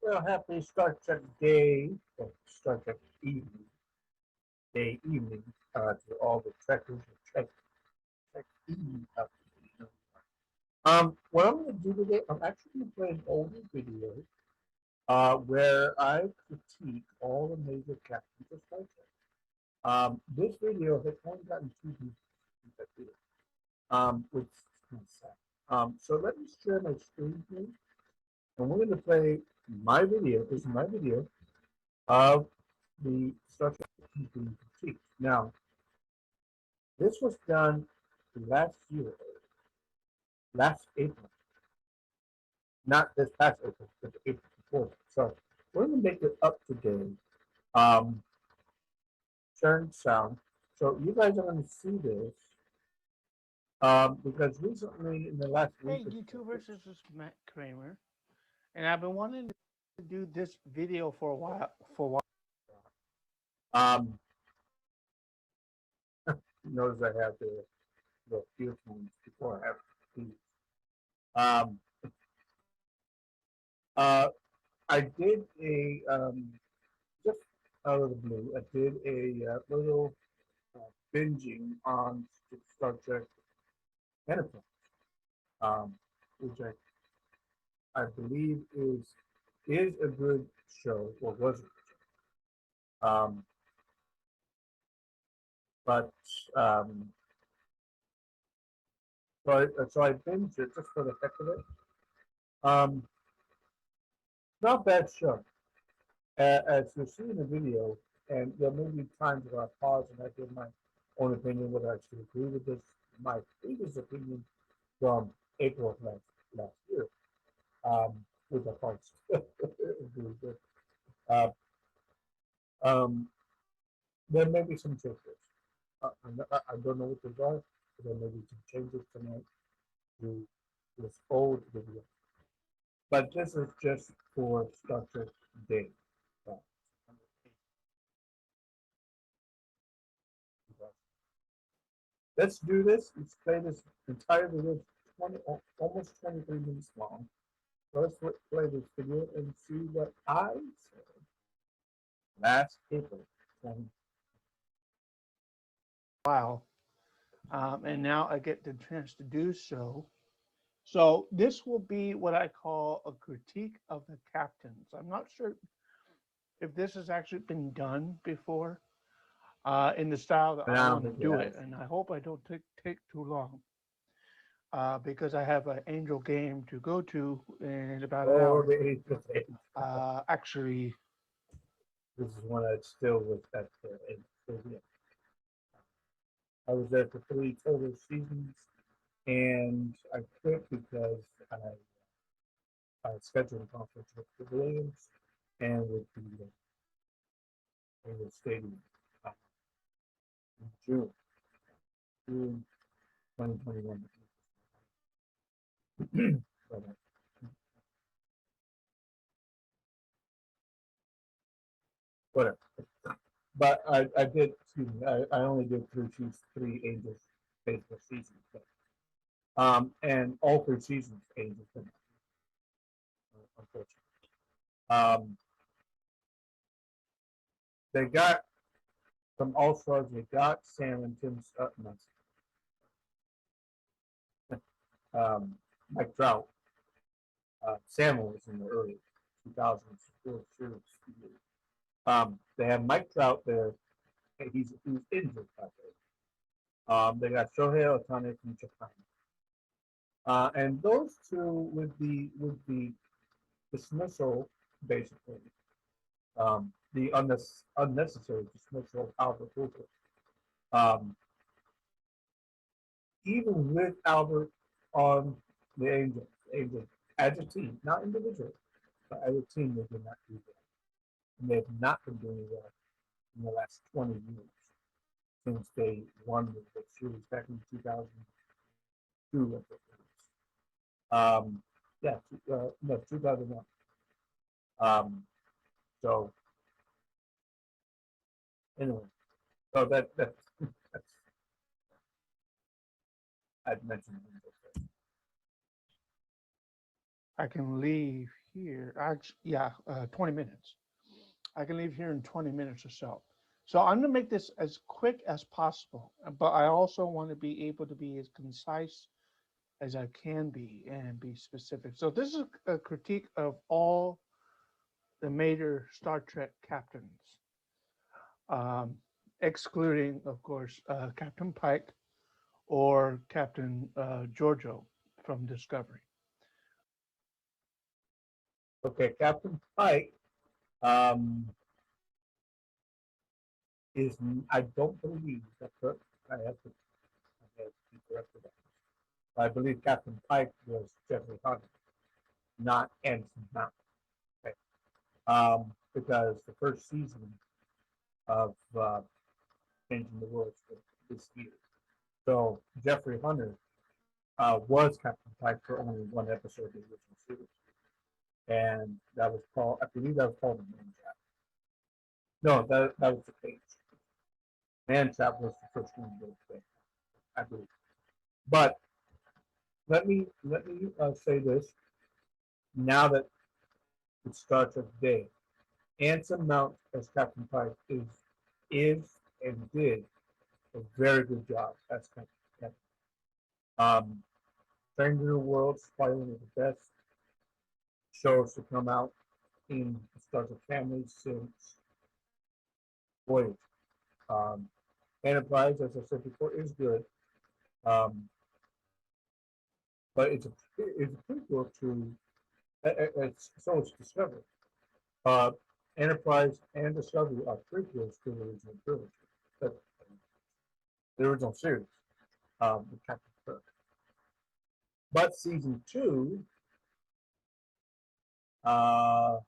Well, happy Star Trek Day, or Star Trek Evening, Day Evening, to all the Trekkers and Trek Evening out there. What I'm going to do today, I'm actually going to play an older video where I critique all the major captains of Star Trek. This video has only gotten two views, which is kind of sad. So let me share my screen here, and we're going to play my video. This is my video of the Star Trek critique. Now, this was done last year, last April, not this past April, but the April before. So we're going to make it up to date. Turn sound. So you guys are going to see this because recently in the last week. Hey, YouTubers, this is Matt Kramer, and I've been wanting to do this video for a while. Um, notice I have the earphones before I have these. Um, I did a just out of the blue. I did a little binging on Star Trek Enterprise, which I believe is a good show, or was a good show. But so I binged it just for the heck of it. Not a bad show. As you'll see in the video, and there may be times where I pause and I give my own opinion whether I should agree with this, my previous opinion from April of last year, which I probably agree with. Uh, um, there may be some changes. I don't know what those are, but there may be some changes tonight to this old video. But this is just for Star Trek Day. Let's do this. Let's play this entire video. 20, almost 23 minutes long. So let's play this video and see what I said last April. Wow. And now I get the chance to do so. So this will be what I call a critique of the captains. I'm not sure if this has actually been done before in the style that I want to do it, and I hope I don't take too long because I have an Angel game to go to in about an hour. Actually, this is one I still was at. I was there for 3 total seasons, and I quit because I scheduled a conflict with the Williams and with the stadium in June 2021. but, whatever. But I did, excuse me, I only did three Angels baseball seasons. And all 3 seasons, Angels won, unfortunately. They got some All Stars. They got Sam and Tim Sutton. Mike Trout. Sam was in the early 2000s. They have Mike Trout there. He's injured out there. They got Shohei Ohtani from Japan. And those two with the dismissal, basically, the unnecessary dismissal of Albert Hooper. Even with Albert on the Angels as a team, not individually, but as a team, they did not do that. And they have not been doing that in the last 20 years since they won the series back in 2002. Yeah, no, 2001. So anyway, so that's I'd mentioned. I can leave here. Actually, yeah, 20 minutes. I can leave here in 20 minutes or so. So I'm going to make this as quick as possible, but I also want to be able to be as concise as I can be and be specific. So this is a critique of all the major Star Trek captains, um, excluding, of course, Captain Pike or Captain Giorgio from Discovery. Okay, Captain Pike um, is, I don't believe, that's correct. I have to be corrected. I believe Captain Pike was Jeffrey Hunter, not Anson Mount. Okay. Because the first season of Changing the World was this year. So Jeffrey Hunter was Captain Pike for only one episode of the original series. And that was called, I believe that was called the Man Trap. No, that was the cage. Man Trap was the first one to go, I believe. But let me say this. Now that it starts at day, Anson Mount as Captain Pike is and did a very good job as Captain. Stranger Worlds probably one of the best shows to come out in the Star Trek family since Voyage. Um, Enterprise, as I said before, is good, um, but it's a prequel to so it's Discovery. Uh, Enterprise and Discovery are prequels to the original trilogy, but the original series, with Captain Kirk. But season two, uh,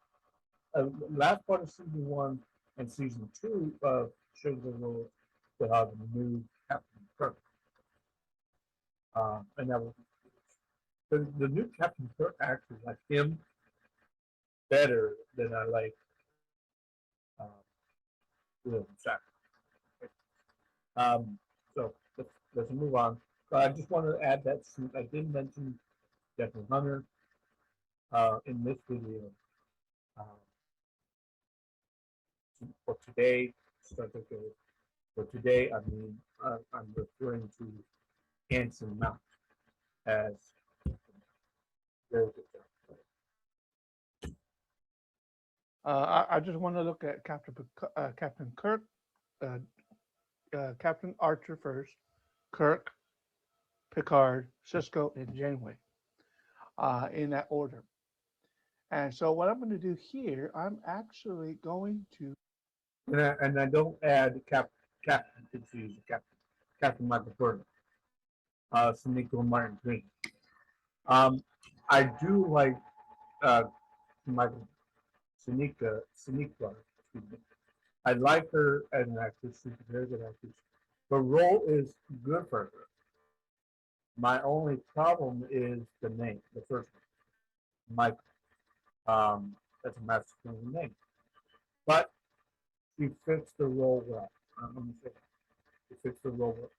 last part of season one and season two of Shows the World will have a new Captain Kirk, and that will the new Captain Kirk actually like him better than I like William Shatner. So let's move on. I just wanted to add that since I did mention Jeffrey Hunter in this video uh, for today, for today, I mean I'm referring to Anson Mount as very good job. I just want to look at Captain Kirk, uh, Captain Archer first, Kirk, Picard, Cisco, and Janeway, in that order. And so what I'm going to do here, I'm actually going to. And I don't add Captain confuse Captain Michael Burnham, Sinico Martin Green. I do like Michael Sinica, excuse me. I like her as an actress. She's a very good actress. The role is good for her. My only problem is the name, the first one, Michael. That's a masculine name, but she fits the role well. I'm going to say that. She fits the role well.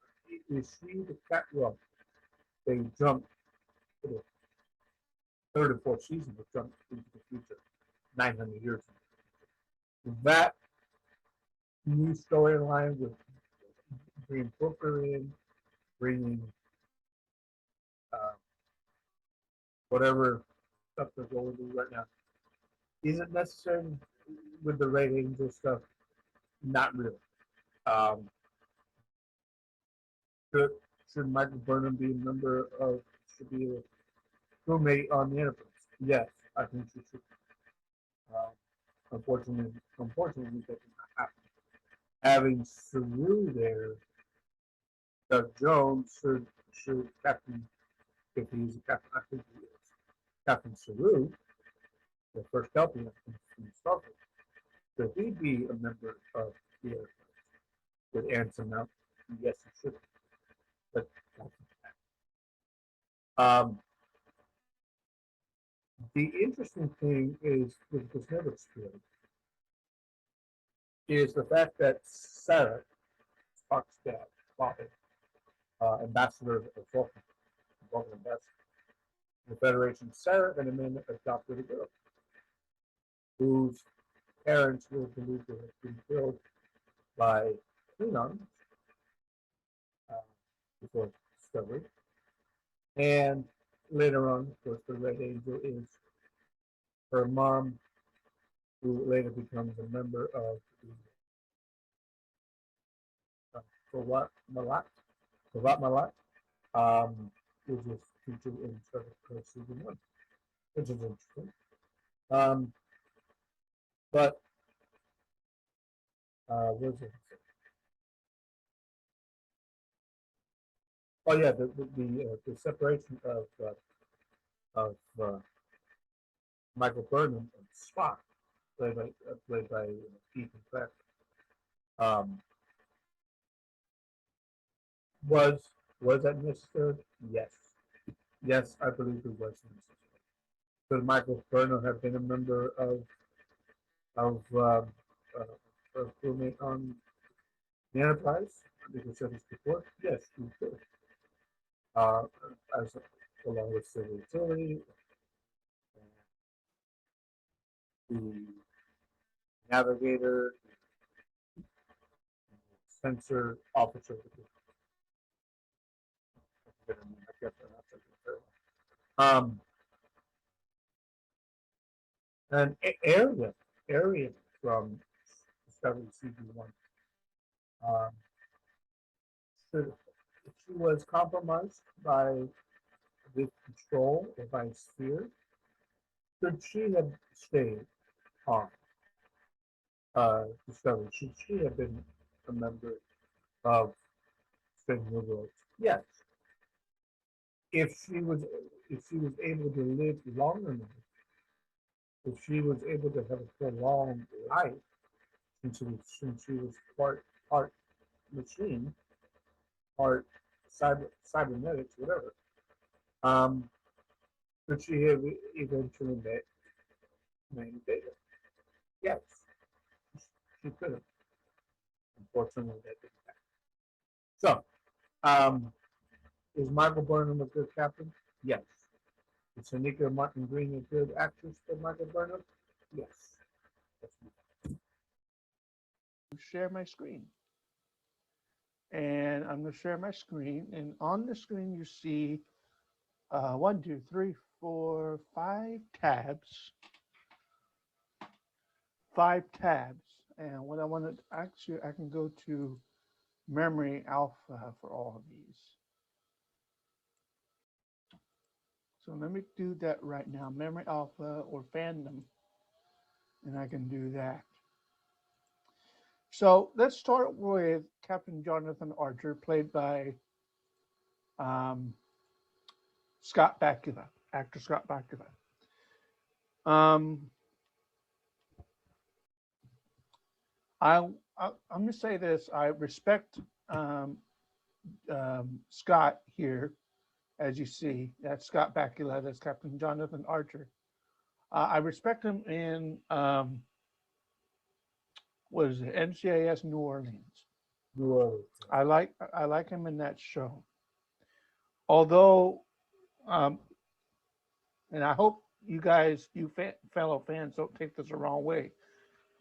Is she the cat? Well, they jumped to the third or fourth season. They jumped into the future, 900 years ago. That new storyline with bringing Booker in, bringing uh, whatever stuff they're going to do right now, isn't necessary with the Red Angel stuff. Not really. Um, should, should Michael Burnham be a member of? Should be a roommate on the Enterprise? Yes, I think she should. Uh, unfortunately, that did not happen. Having Saru there, Doug Jones should Captain, if he's a captain, I think he is. Captain Saru, the first Kelpie from Star Trek, should he be a member of the Enterprise with Anson Mount? Yes, he should. But the interesting thing is with this never story is the fact that Sarah, Spock's dad, father, ambassador of Vulcan ambassador, the Federation, Sarah and Amanda adopted a girl. whose parents were believed to have been killed by Klingons uh, before discovery. And later on, of course, the Red Angel is her mom, who later becomes a member of the Fawat Malat, Fawat Malat, which is featured in Star Trek Season 1, which is interesting. Um, but, what was it? Oh, yeah, the separation of Michael Burnham and Spock, played by Ethan Peck, um, was was that necessary? Yes, yes, I believe it was necessary. Because Michael Burnham had been a member of crewmate on the Enterprise. I think we said this before. Yes, he could. Uh, as along with Civil Utility, the navigator, sensor officer. Um, and area from Discovery CB1. Um, she was compromised by the control or by sphere. Should she have stayed on Discovery? Should she have been a member of Strange New Worlds? Yes. If she was if she was able to live long enough, if she was able to have a prolonged life, since she was part machine, part cybernetics, whatever, um, could she have eventually met Manny Data? Yes, she could have. Unfortunately, that didn't happen. So, is Michael Burnham a good captain? Yes. Is Sonika Martin Green a good actress for Michael Burnham? Yes. Share my screen. And I'm going to share my screen. And on the screen, you see 1, 2, 3, 4, 5 tabs. 5 tabs. And what I want to actually, I can go to memory alpha for all of these. So let me do that right now. Memory alpha or fandom. And I can do that. So let's start with Captain Jonathan Archer, played by um, Scott Bakula, actor Scott Bakula. Um, I'm going to say this. I respect Scott here, as you see. That's Scott Bakula. That's Captain Jonathan Archer. I respect him in what is it? NCIS New Orleans. New Orleans. I like him in that show. Although, and I hope you guys, fellow fans, don't take this the wrong way.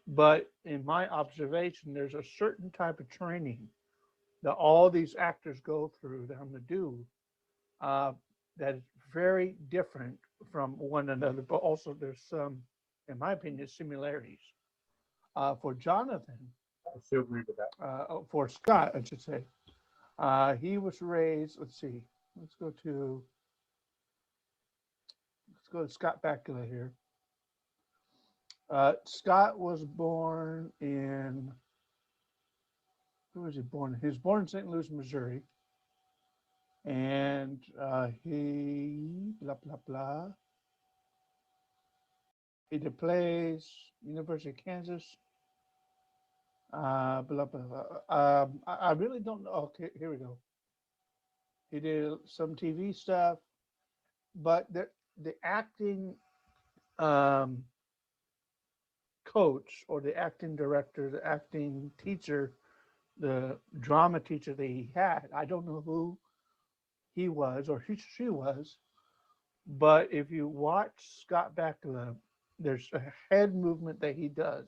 But in my observation, there's a certain type of training that all these actors go through that I'm going to do that is very different from one another, but also there's some, in my opinion, similarities. For Jonathan, I still agree with that. for Scott, I should say, he was raised, let's see, let's go to Scott Bakula here. Scott was born in, who was he born? He was born in St. Louis, Missouri. And he, blah, blah, blah. He did plays, University of Kansas. Blah, blah, blah. I really don't know. Okay, here we go. He did some TV stuff, but the acting coach or the acting director, the acting teacher, the drama teacher that he had, I don't know who he was or she was, but if you watch Scott Bakula there's a head movement that he does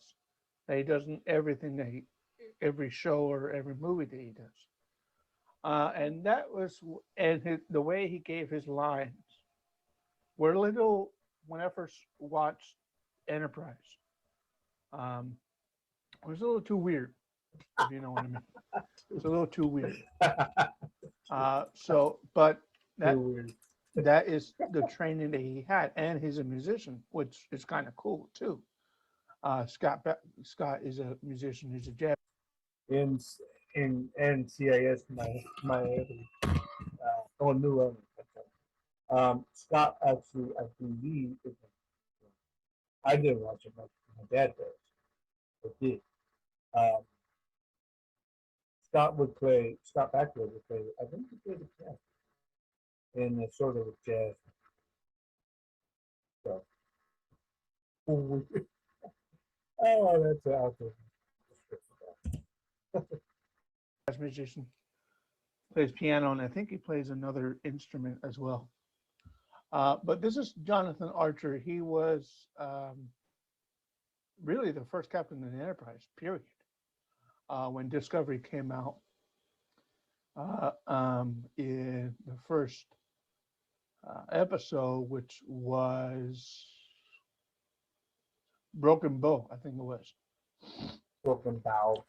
in everything every show or every movie that he does. And that was, and the way he gave his lines were a little, when I first watched Enterprise, um, it was a little too weird, if you know what I mean. It's a little too weird. But that Too weird. that is the training that he had, and he's a musician, which is kind of cool too. Scott is a musician. He's a jazz. In in NCIS, on New Orleans. Scott actually, I believe, I didn't watch it, my dad does. But did. Um, Scott Bakula would play, I think he played the piano in a sort of a jazz stuff. Oh, that's out there. Musician, plays piano, and I think he plays another instrument as well. But this is Jonathan Archer. He was really the first captain in the Enterprise, period. When Discovery came out in the first episode, which was Broken Bow, I think it was. Broken Bow.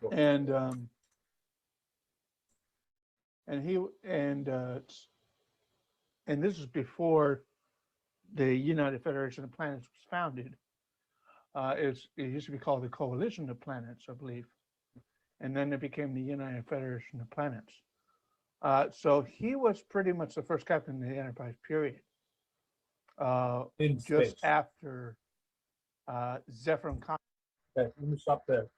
And he and this was before the United Federation of Planets was founded. It used to be called the Coalition of Planets, I believe, and then it became the United Federation of Planets. So he was pretty much the first captain of the Enterprise, period. In just space. after Zephyr. Okay, let me stop there.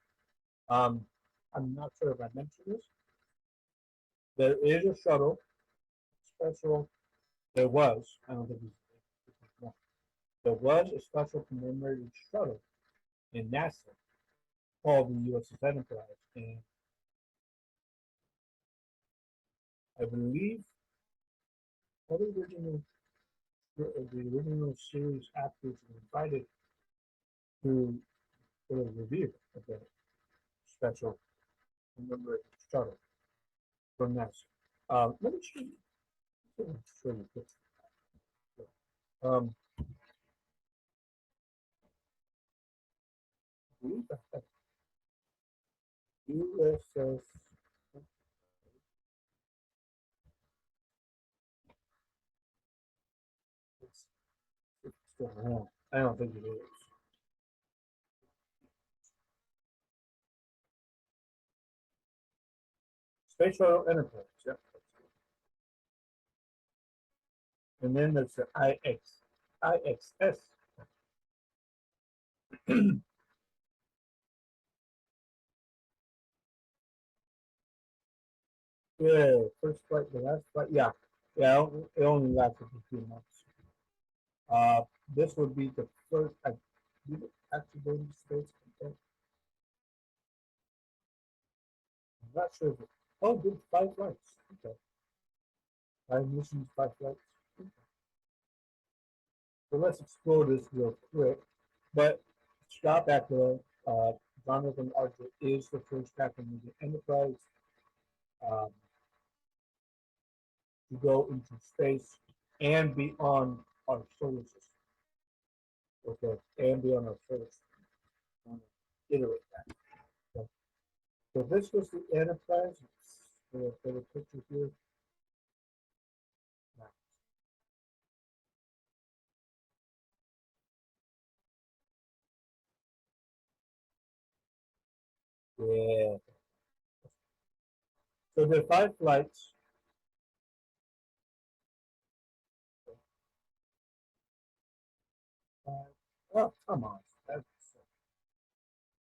I'm not sure if I mentioned this. There is a shuttle, special. There was. I don't think it's. There was a special commemorative shuttle in NASA called the USS Enterprise, and I believe all the original series actors were invited to for a review of the special commemorative shuttle from NASA. Let me show you a picture. I believe I have USS. It's still around. I don't think it is. Space Shuttle Enterprise. Yep. And then there's the IXS. Yeah, first flight, the last flight. Yeah, yeah. It only lasted a few months. This would be the first. I did it actually go to space. I'm not sure. If it, oh, did 5 flights. Okay, 5 missions, 5 flights. Okay. So let's explore this real quick. But Scott Bakula, Jonathan Archer is the first captain of the Enterprise um, to go into space and beyond our solar system. Okay, and beyond our solar system. I want to iterate that. So this was the Enterprise. For the picture here. Yeah. So there are 5 flights. Oh, come on.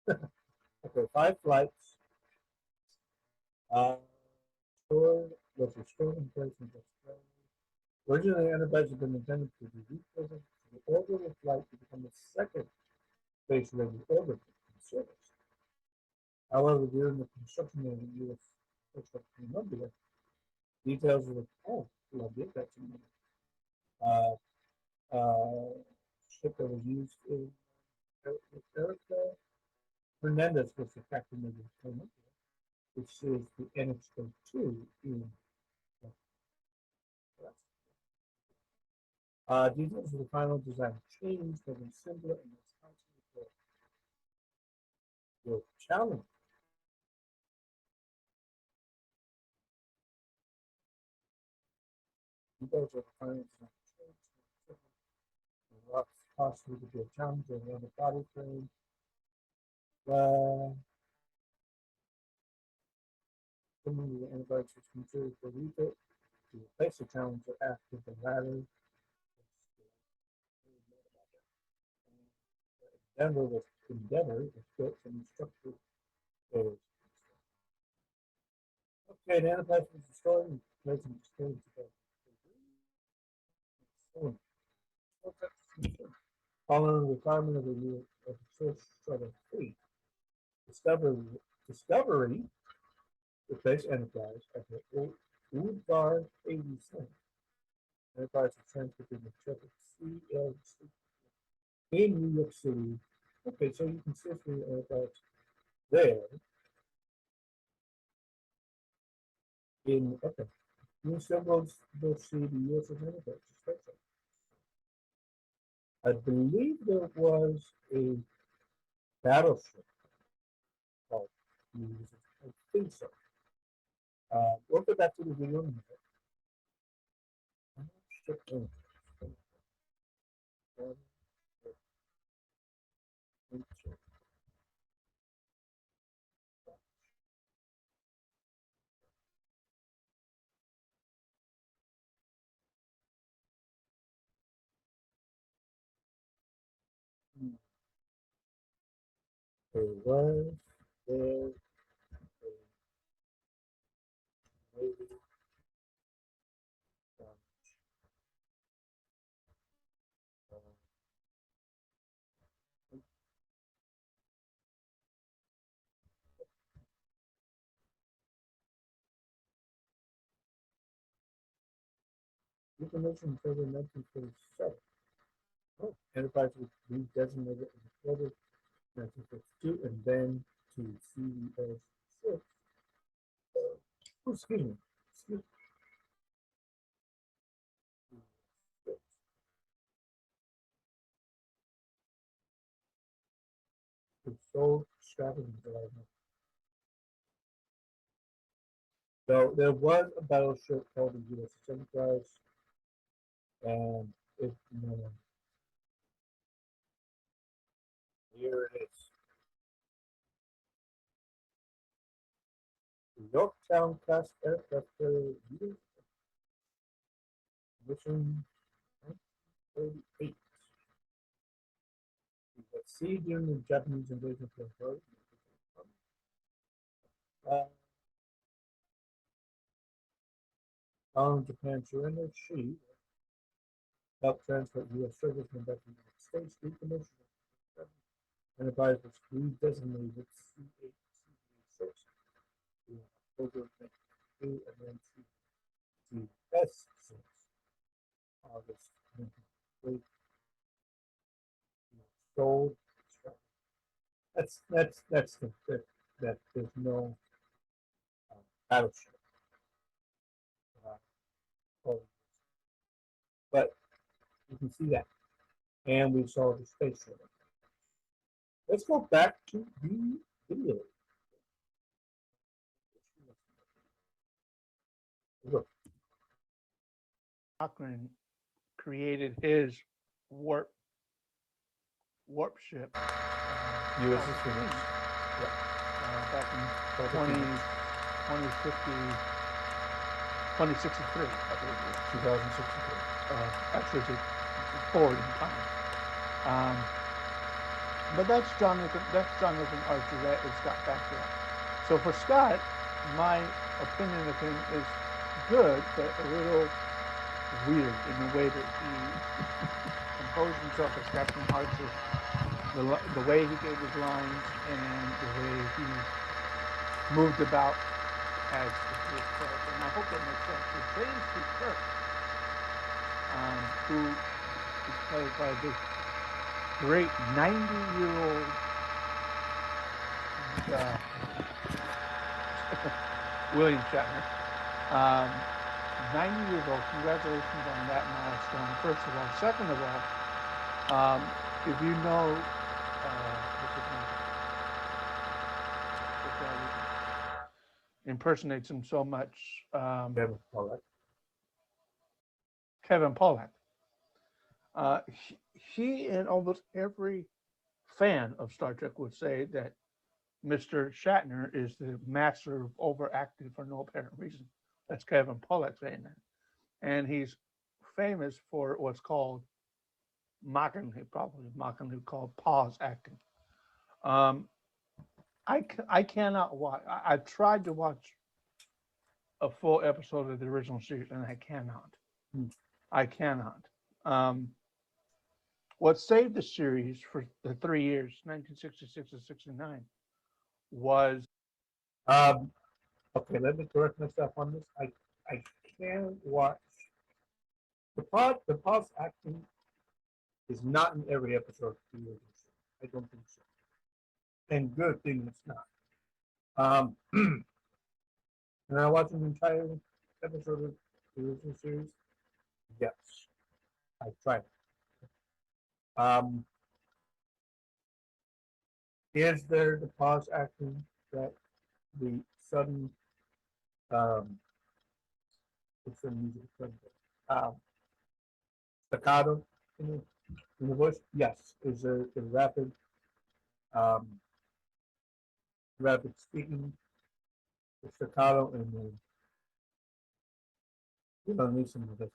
Okay, 5 flights. Stored was restored in place in Australia. Originally, Enterprise had been intended to be repurposed to the orbital flight to become the second space-ready orbiter in service. However, during the construction of the U.S. Coastal Columbia, details of the Columbia, that's uh, ship that was used in Erica Hernandez was the captain of the tournament, which is the NXO2 in details of the final design changed, have been simpler and less constantly your challenge. Details of the final design changed, rocks possibly to be a challenge around the body frame. Some of the antibiotics was considered for refit to replace the challenger after the latter. Denver was Endeavor was built from structured areas. Okay, the antibiotics was destroyed and placed in storage together. Following the requirement of the source shuttle fleet, Discovery replaced Enterprise at the Woodguard 87. Enterprise was transferred to the Triple CLC in New York City. Okay, so you can see the Enterprise there. Okay. You still go see the U.S. Enterprise. I believe there was a battleship called. I think so. We'll get back to the video in a minute. There was there a lady information further 1947. Oh, Enterprise was redesignated as a quarter 1952 and then to CES 6. Oh, excuse me. Excuse me. It's so extravagant that I know. So there was a battleship called the USS Enterprise, and it, here it is. The Yorktown class aircraft carrier mission 1938. At sea during the Japanese invasion of Pearl Harbor. Following Japan's surrender, she helped transport U.S. servicemen back to the United States. Decommissioned Enterprise was redesignated C-8C-6 in October 1992 and then C-S-6 August 1993. Sold. That's that there's no battleship. But you can see that. And we saw the space shuttle. Let's go back to the video. Look. Cochrane created his warp ship. USS Phoenix. Back in 2063, I believe it was. 2063. Actually, it's forward in time. But that's Jean-Luc Archer. That is Scott Bakula. So for Scott, my opinion of him is good, but a little weird in the way that he composed himself as Captain Archer. The way he gave his lines and the way he moved about as his character. And I hope that makes sense. So James T. Kirk, who is played by the great 90-year-old uh, William Shatner. Um, 90 years old. Congratulations on that milestone, first of all. Second of all, if you know, what's his name? The guy who impersonates him so much, Kevin Pollak. He and almost every fan of Star Trek would say that Mr. Shatner is the master of overacting for no apparent reason. That's Kevin Pollak saying that. And he's famous for what's called mockingly called pause acting. Um, I cannot watch. I've tried to watch a full episode of the original series, and I cannot. I cannot. Um, what saved the series for the 3 years, 1966 to 69, was Okay, let me correct myself on this. I can watch the pause acting is not in every episode of the original show. I don't think so. And good thing it's not. And I watched an entire episode of the original series. Yes, I tried. Is there the pause acting that the sudden what's the music from? Staccato in the voice? Yes. Is there the um, rapid speaking, the staccato, and then you don't need some of the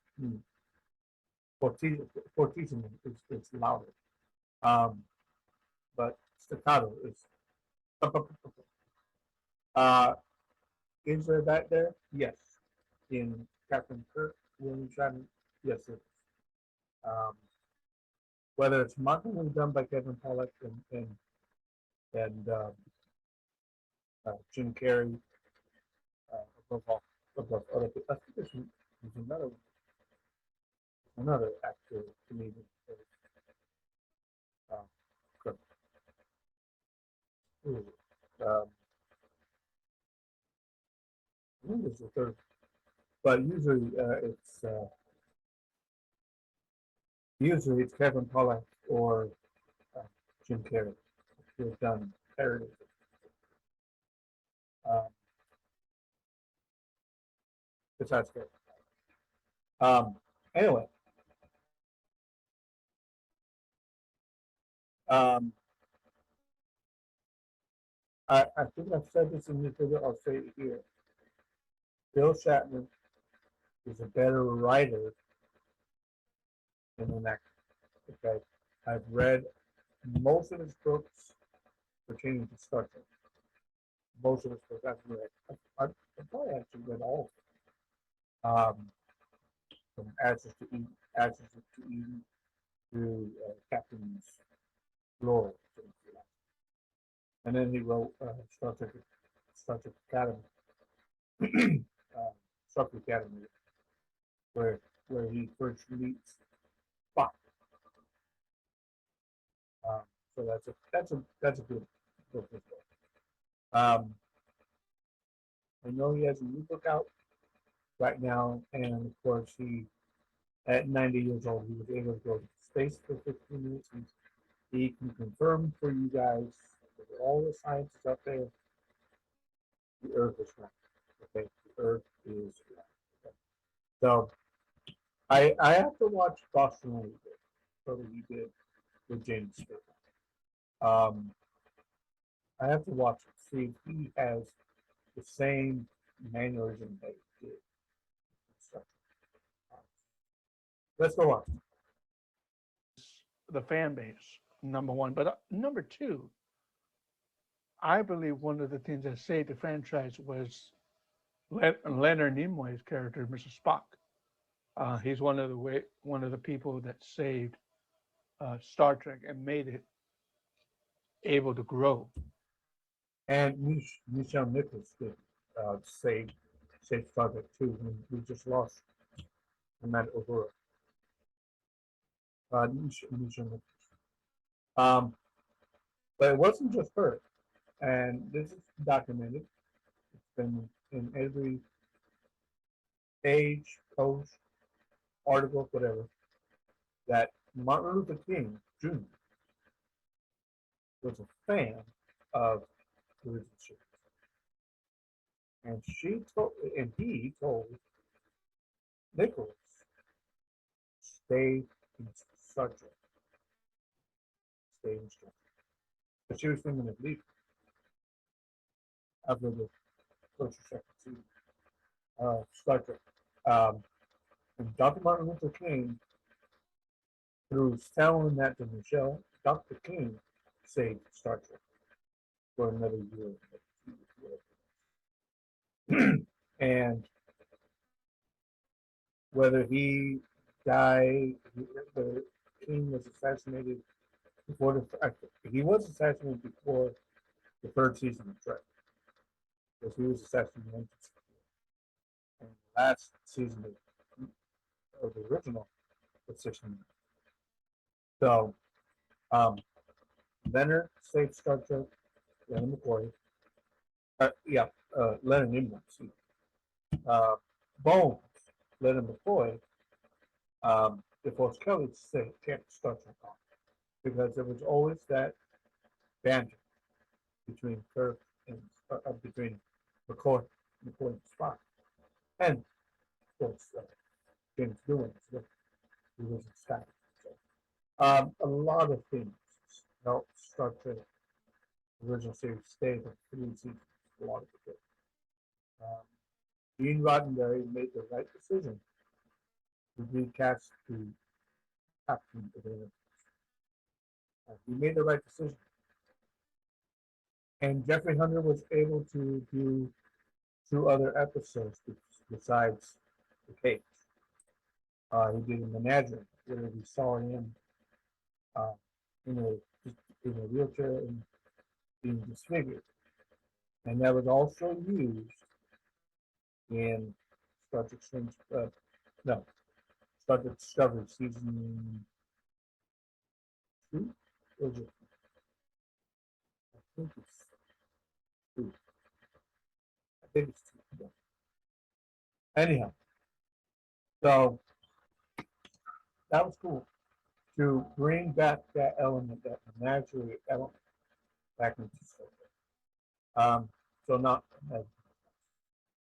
fortissimo is louder. Um, but staccato is uh, is there that there? Yes. In Captain Kirk, William Shatner, yes it is. Um, whether it's mockingly done by Kevin Pollak and Jim Carrey, above all, above other people. I think there's another actor comedian. Um, who is it? I think it's the third, but usually it's Kevin Pollak or uh, Jim Carrey who have done parodies. Um, besides Carrey. Anyway, um, I think I've said this in this video. I'll say it here. Bill Shatner is a better writer than an actor. Okay, I've read most of his books pertaining to Star Trek. Most of his books I've read. I've probably actually read all of them. From Ashes to Eden to Captain's Glory. And then he wrote Star Trek Academy, Star Trek Academy, where he first meets Spock. So that's a good book as well. I know he has a new book out right now, and of course he, at 90 years old, he was able to go to space for 15 minutes, and he can confirm for you guys with all the scientists out there, the Earth is round. Okay, the Earth is round. Okay. So I have to watch Boston League, so that he did with James Stewart. I have to watch it, see if he has the same mannerism that he did. Let's go on. the fan base, number one. But number two, I believe one of the things that saved the franchise was Leonard Nimoy's character, Mr. Spock. He's one of the people that saved Star Trek and made it able to grow. And Michelle Nichols did save Star Trek too when we just lost Matt O'Hara. Nichelle Nichols. Um, but it wasn't just her, and this is documented. It's been in every page, post, article, whatever, that Martin Luther King Jr. was a fan of Elizabeth Short. And he told Nichols, stay in subject, stay in subject. But she was thinking of leaving after the first or second season of Star Trek. And Dr. Martin Luther King, through telling that to Michelle, Dr. King saved Star Trek for another year. And whether he died, whether King was assassinated before he was assassinated before the third season of Trek, because he was assassinated in 1964. And the last season of the original was 69. So, um, Leonard saved Star Trek, Leonard McCoy. Leonard Nimoy. Bones, Leonard McCoy, DeForest Kelly kept Star Trek on, because there was always that banter between Kirk and between McCoy and Spock, and of course James Doohan, who was in Sky. So, a lot of things helped Star Trek original series stay for 3 seasons. A lot of it. Um, Gene Roddenberry made the right decision to recast the captain of the Enterprise. He made the right decision. And Jeffrey Hunter was able to do 2 other episodes besides the case. He did a menagerie where we saw him uh, in a wheelchair and being disfigured, and that was also used in Star Trek Strange. No, Star Trek Discovery season 2. Or is it? I think it's 2. I think it's 2. Yeah. Anyhow, so that was cool to bring back that element, that menagerie element, back into Star Trek. So not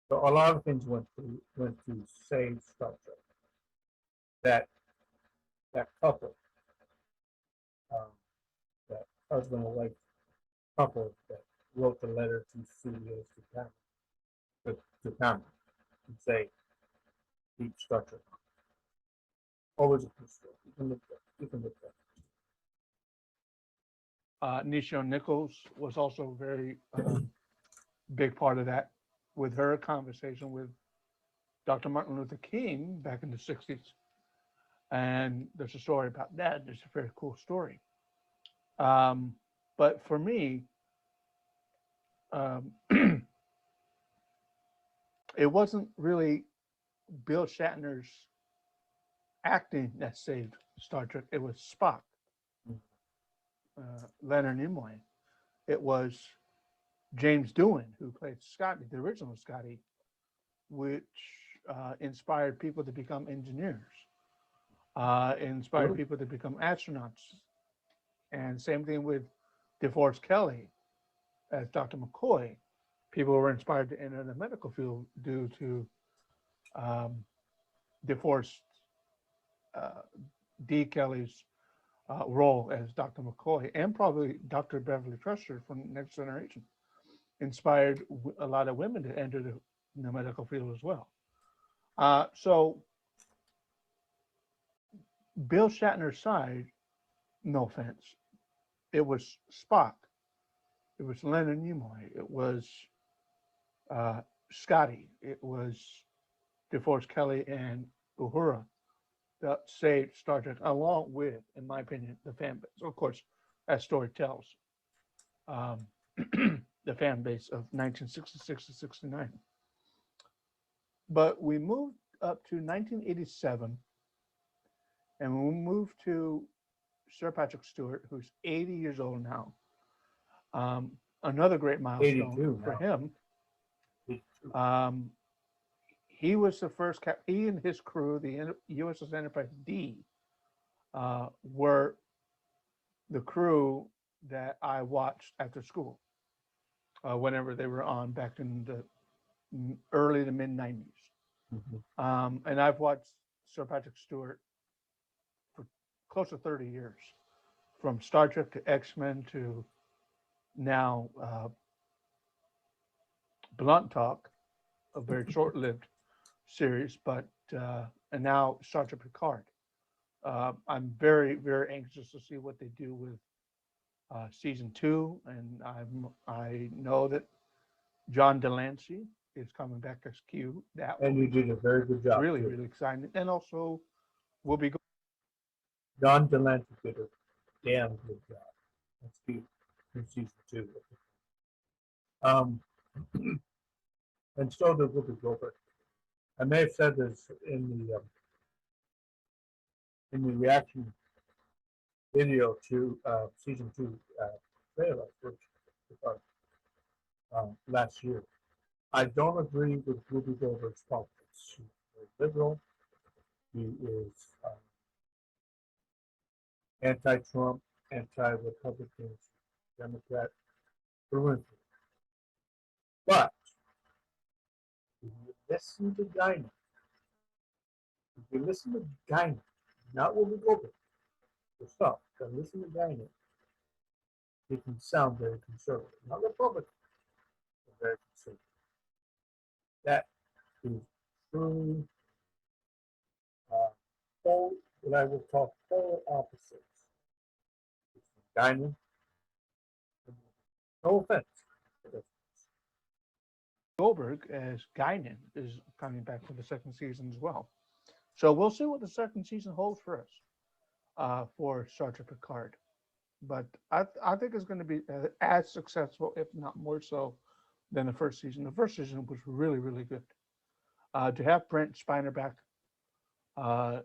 so a lot of things went to save Star Trek. That couple, um, that husband and wife couple that wrote the letter to studios to Cameron and say keep Star Trek. Always a good story. You can look Nichelle Nichols was also a very big part of that, with her conversation with Dr. Martin Luther King back in the 60s. And there's a story about that. It's a very cool story. But for me, um, it wasn't really Bill Shatner's acting that saved Star Trek. It was Spock, Leonard Nimoy. It was James Doohan, who played Scotty, the original Scotty, which inspired people to become engineers, inspired people to become astronauts. And same thing with DeForest Kelly as Dr. McCoy. People were inspired to enter the medical field due to DeForest D. Kelly's role as Dr. McCoy, and probably Dr. Beverly Crusher from Next Generation, inspired a lot of women to enter the medical field as well. So Bill Shatner's side, no offense, it was Spock, it was Leonard Nimoy, it was Scotty, it was DeForest Kelly and Uhura that saved Star Trek, along with, in my opinion, the fan base. Of course, as story tells, the fan base of 1966 to 69. But we moved up to 1987, and we moved to Sir Patrick Stewart, who's 80 years old now. Another great milestone 82 for now. him. 82. He was the first he and his crew, the USS Enterprise D, were the crew that I watched after school whenever they were on back in the early to mid 90s. And I've watched Sir Patrick Stewart for close to 30 years, from Star Trek to X-Men to now Blunt Talk, a very short-lived series, but and now Star Trek Picard. I'm very, very anxious to see what they do with season 2, and I know that John Delancey is coming back as Q. That And you did a very good job. really, too. really exciting, and also we'll be going. John Delancey did a damn good job. That's Q in season 2. And so did Whoopi Goldberg. I may have said this in the reaction video to season 2 trailer last year. I don't agree with Whoopi Goldberg's politics. She's very liberal. He is anti-Trump, anti-Republican, Democrat, through. But if you listen to Guinan, not Whoopi Goldberg, yourself, but listen to Guinan, it can sound very conservative. Not Republican, but very conservative. That is truly what I would call polar opposites. Guinan, no offense. Goldberg as Guinan is coming back for the second season as well. So we'll see what the second season holds for us for Star Trek Picard. But I think it's going to be as successful, if not more so, than the first season. The first season was really, really good. To have Brent Spiner back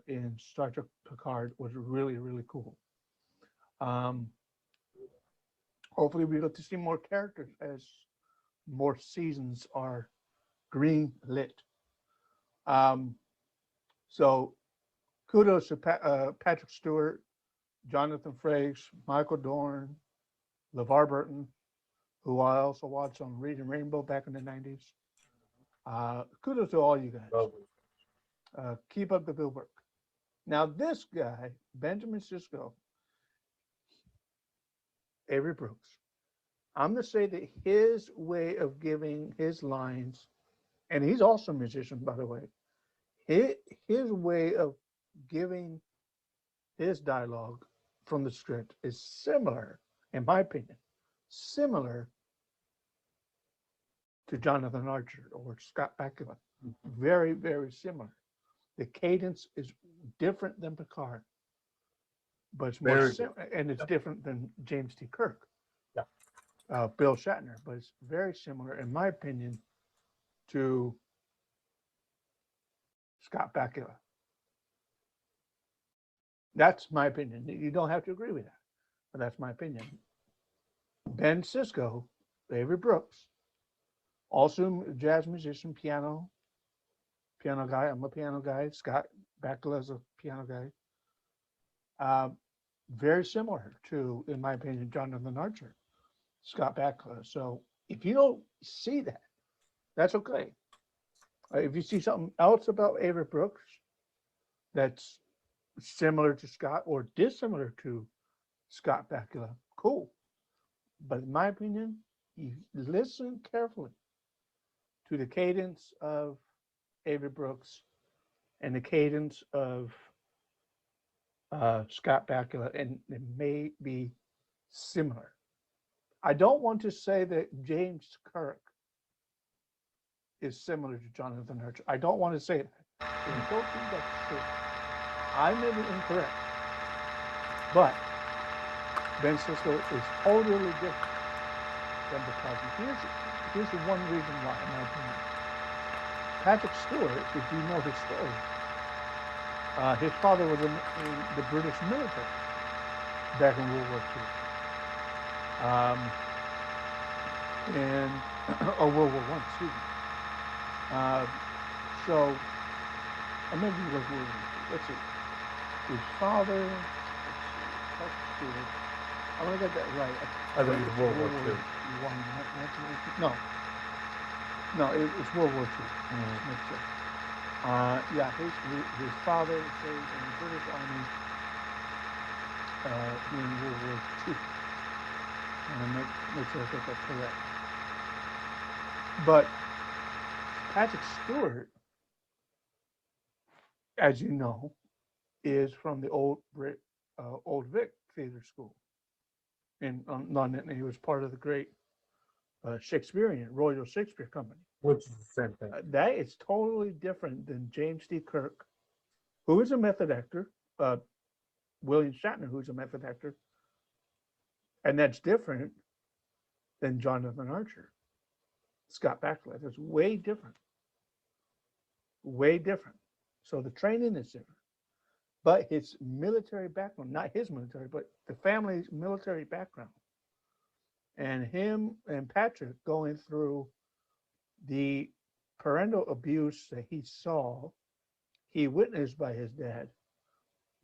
in Star Trek Picard was really, really cool. Hopefully we get to see more characters as more seasons are green lit. So kudos to Patrick Stewart, Jonathan Frakes, Michael Dorn, LeVar Burton, who I also watched on Reading Rainbow back in the 90s. Kudos to all you guys. Keep up the good work. Now this guy, Benjamin Sisko, Avery Brooks, I'm going to say that his way of giving his lines, and he's also a musician, by the way, his way of giving his dialogue from the script is similar, in my opinion, similar to Jonathan Archer or Scott Bakula. Very, very similar. The cadence is different than Picard, but it's more and it's different than James T. Kirk. Bill Shatner, but it's very similar, in my opinion, to Scott Bakula. That's my opinion. You don't have to agree with that, but that's my opinion. Ben Sisko, Avery Brooks, also a jazz musician, piano guy. I'm a piano guy. Scott Bakula is a piano guy. Very similar to, in my opinion, Jonathan Archer, Scott Bakula. So if you don't see that, that's okay. If you see something else about Avery Brooks that's similar to Scott or dissimilar to Scott Bakula, cool. But in my opinion, you listen carefully to the cadence of Avery Brooks and the cadence of Scott Bakula, and it may be similar. I don't want to say that James Kirk is similar to Jonathan Archer. I don't want to say that. I don't think that's true. I may be incorrect. But Ben Sisko is totally different than Picard. Here's the one reason why, in my opinion. Patrick Stewart, if you know his story, his father was in the British military. back in World War II. And or World War One, excuse me. Uh, so, or maybe it was World War II. Let's see. His father. Let's see. I want to get that right. I think it's World War II. One, 1918. No, no, it's World War II. Let's make sure. Yeah, his father served in the British Army during World War II. And make sure I get that correct. But Patrick Stewart, as you know, is from the Old Vic Theater School in London, and he was part of the great Shakespearean Royal Shakespeare Company. Which is the same thing. That is totally different than James T. Kirk, who is a method actor, William Shatner, who's a method actor, and that's different than Jonathan Archer, Scott Bakula. It's way different, way different. So the training is different, but his military background, not his military, but the family's military background, and him and Patrick going through the parental abuse that he witnessed by his dad,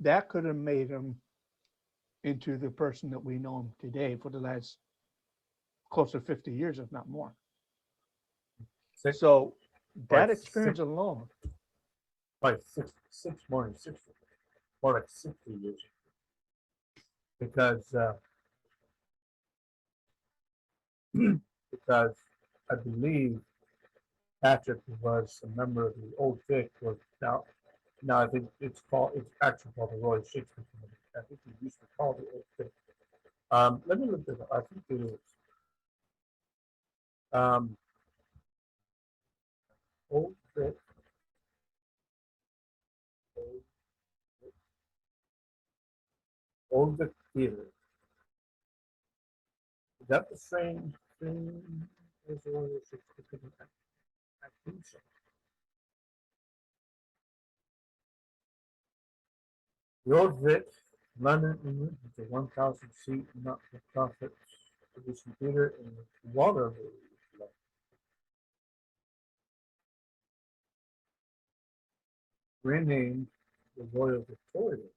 that could have made him into the person that we know him today for the last close to 50 years, if not more. So that experience alone. Like more like 60 years. Because because I believe Patrick was a member of the Old Vic, or now I think it's actually called the Royal Shakespeare Company. I think we used to call it the Old Vic. Let me look it up. I think it is. Old Vic. Old Vic Theater. Is that the same thing as the Royal Shakespeare Company? I think so. The Old Vic, London, England, is a 1,000-seat not-for-profit producing theater in Waterloo. Renamed the Royal Victoria.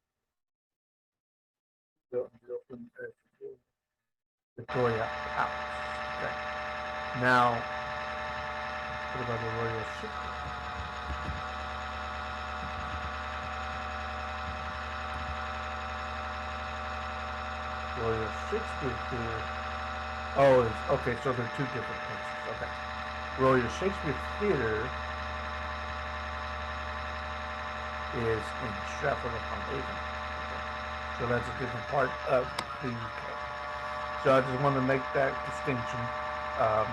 Built in Victoria House. Okay. Now, what about the Royal Shakespeare? Royal Shakespeare Theater. Oh, okay, so they're two different places. Okay. Royal Shakespeare Theater is in Stratford-upon-Avon. Okay. So that's a different part of the UK. So I just want to make that distinction. I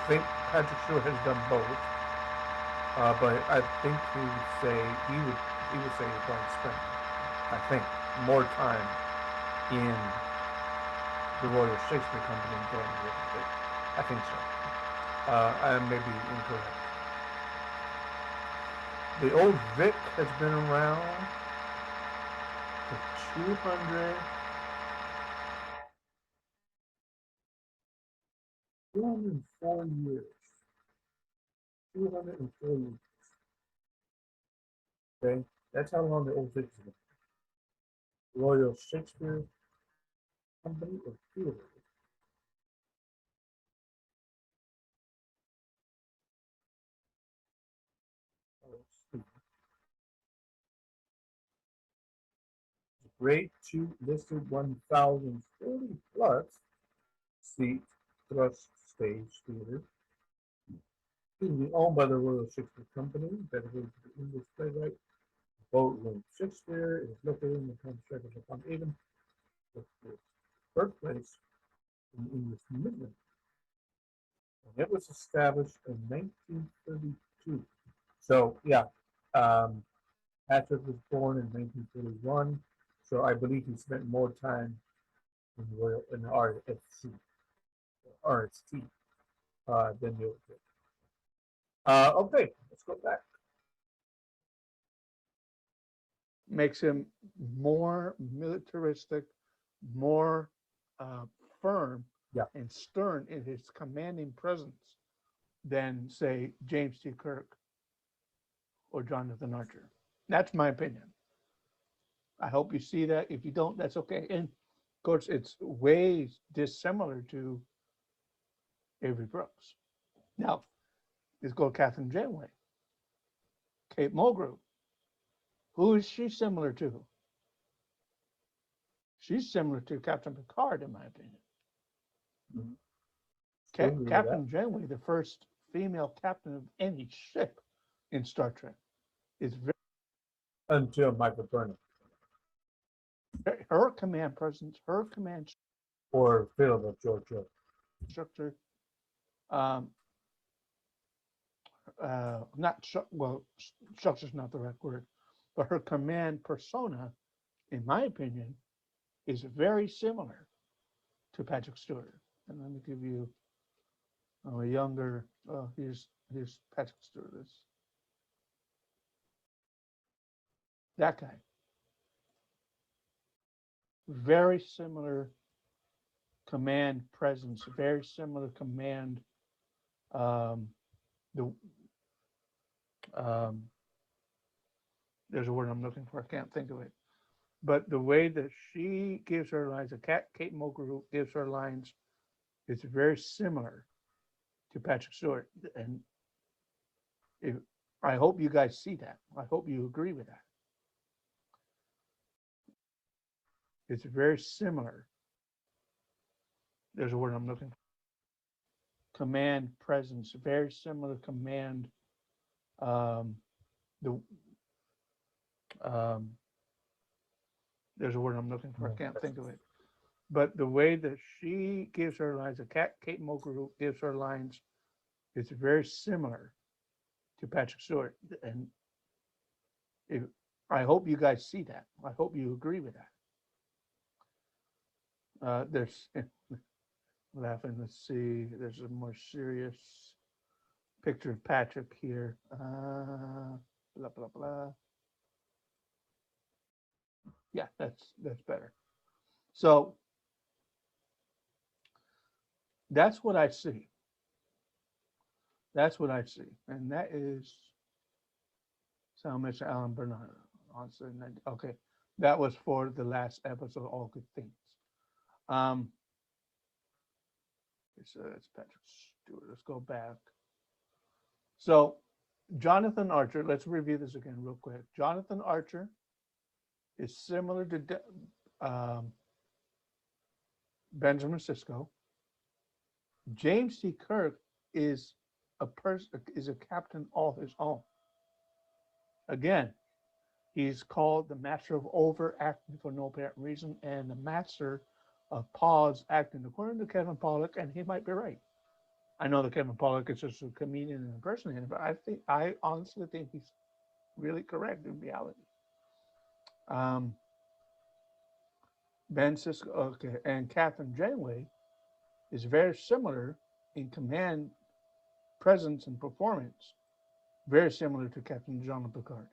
think Patrick Stewart has done both, but I think he would say he would spend, I think, more time in the Royal Shakespeare Company than the Old Vic. I think so. I may be incorrect. The Old Vic has been around for 204 years. 204 years. Okay, that's how long the Old Vic has been. Royal Shakespeare Company of Theater. Grade 2 listed 1,040 plus seat thrust stage theater. Owned by the Royal Shakespeare Company, dedicated to the English playwright William Shakespeare. It is located in the town of Stratford-upon-Avon, the birthplace in the English Midlands. And it was established in 1932. So yeah, Patrick was born in 1931. So I believe he spent more time in the RST than the Old Vic. Okay, let's go back. makes him more militaristic, more uh, firm Yeah. and stern in his commanding presence than, say, James T. Kirk or Jonathan Archer. That's my opinion. I hope you see that. If you don't, that's okay. And of course, it's way dissimilar to Avery Brooks. Now, let's go Catherine Janeway, Kate Mulgrew. Who is she similar to? She's similar to Captain Picard, in my opinion. Captain Janeway, the first female captain of any ship in Star Trek, is very, until Michael Burnham her command presence, her command or Philip of George. structure, um, not well, structure's not the right word, but her command persona, in my opinion, is very similar to Patrick Stewart. And let me give you a younger. Here's Patrick Stewart. That guy. Very similar command presence. Very similar command. The there's a word I'm looking for. I can't think of it. But the way that she gives her lines, Kate Mulgrew gives her lines, is very similar to Patrick Stewart. And if, I hope you guys see that. I hope you agree with that. It's very similar. There's a word I'm looking for. Command presence, very similar command. The there's a word I'm looking for. I can't think of it. But the way that she gives her lines, Kate Mulgrew gives her lines, is very similar to Patrick Stewart. And if, I hope you guys see that. I hope you agree with that. There's laughing. Let's see. There's a more serious picture of Patrick here. Blah blah blah. Yeah, that's better. So that's what I see. That's what I see, and that is Sound Mr. Alan Bernard. Okay, that was for the last episode, All Good Things. It's Patrick Stewart. Let's go back. So, Jonathan Archer, let's review this again real quick. Jonathan Archer is similar to Benjamin Sisko. James T. Kirk is a captain all his own. Again, he's called the master of overacting for no apparent reason and the master of pause acting, according to Kevin Pollak, and he might be right. I know that Kevin Pollak is just a comedian and impersonator, but I honestly think he's really correct in reality. Ben Sisko, okay, and Catherine Janeway is very similar in command, presence, and performance, very similar to Captain Jean-Luc Picard.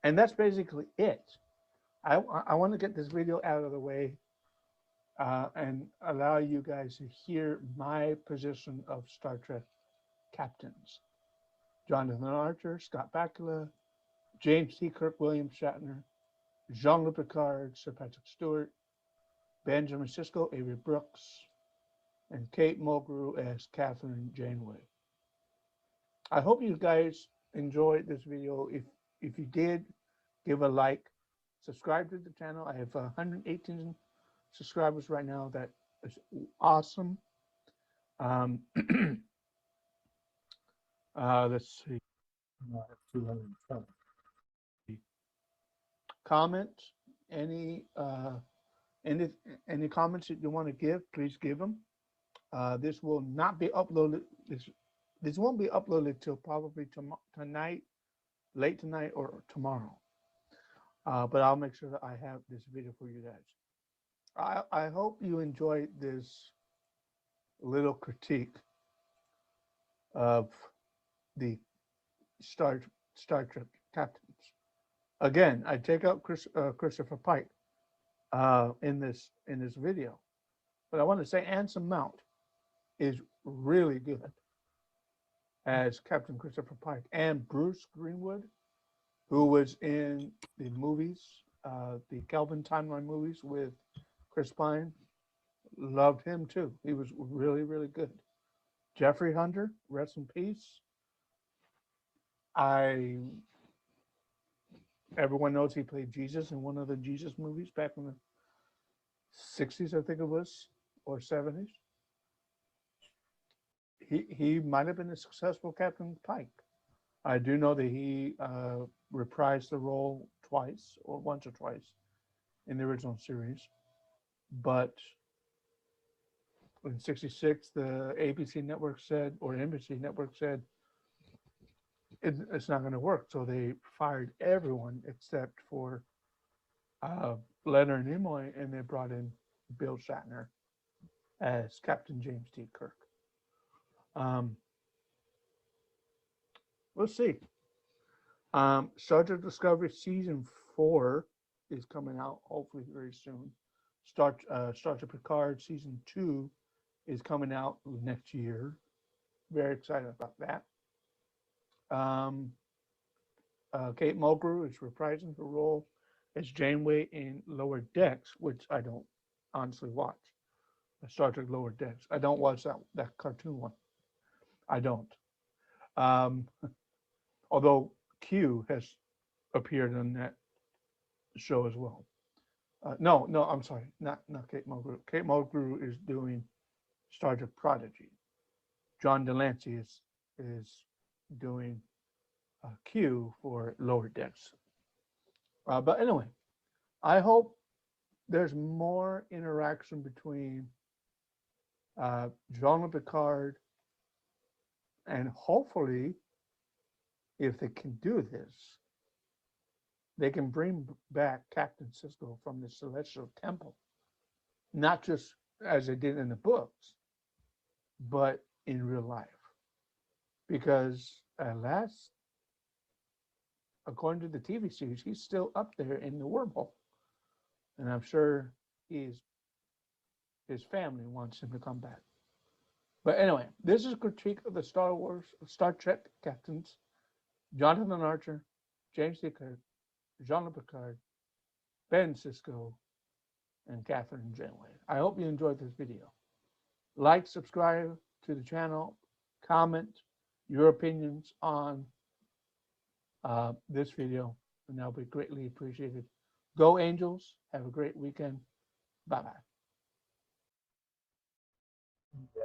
And that's basically it. I want to get this video out of the way and allow you guys to hear my position of Star Trek captains. Jonathan Archer, Scott Bakula, James T. Kirk, William Shatner, Jean-Luc Picard, Sir Patrick Stewart, Benjamin Sisko, Avery Brooks, and Kate Mulgrew as Catherine Janeway. I hope you guys enjoyed this video. If you did, give a like, subscribe to the channel. I have 118 subscribers right now. That is awesome. Let's see. 220. Comments, any comments that you want to give, please give them. This will not be uploaded. This won't be uploaded till probably tonight, late tonight or tomorrow. But I'll make sure that I have this video for you guys. I hope you enjoyed this little critique of the Star Trek captains. Again, I take out Christopher Pike in this video, but I want to say Anson Mount is really good as Captain Christopher Pike, and Bruce Greenwood, who was in the movies, the Kelvin timeline movies with Chris Pine. Loved him too. He was really, really good. Jeffrey Hunter, rest in peace. I Everyone knows he played Jesus in one of the Jesus movies back in the 60s, I think it was, or 70s. He might have been a successful Captain Pike. I do know that he reprised the role twice, or once or twice, in the original series. But in '66, the ABC network said, or NBC network said, it's not going to work. So they fired everyone except for Leonard Nimoy, and they brought in Bill Shatner as Captain James T. Kirk. We'll see. Star Trek Discovery Season 4 is coming out hopefully very soon. Star Trek Picard Season 2 is coming out next year. Very excited about that. Kate Mulgrew is reprising her role as Janeway in Lower Decks, which I don't honestly watch. Star Trek Lower Decks. I don't watch that cartoon one. I don't. Although Q has appeared on that show as well. No, I'm sorry, not Kate Mulgrew. Kate Mulgrew is doing Star Trek Prodigy. John Delancey is doing Q for Lower Decks. But anyway, I hope there's more interaction between Jean-Luc Picard, and hopefully, if they can do this, they can bring back Captain Sisko from the Celestial Temple, not just as they did in the books, but in real life. Because according to the TV series, he's still up there in the wormhole. And I'm sure his family wants him to come back. But anyway, this is a critique of the Star Trek captains, Jonathan Archer, James T. Kirk, Jean-Luc Picard, Ben Sisko, and Catherine Janeway. I hope you enjoyed this video. Like, subscribe to the channel, comment your opinions on this video, and that'll be greatly appreciated. Go Angels. Have a great weekend. Bye-bye. Yeah.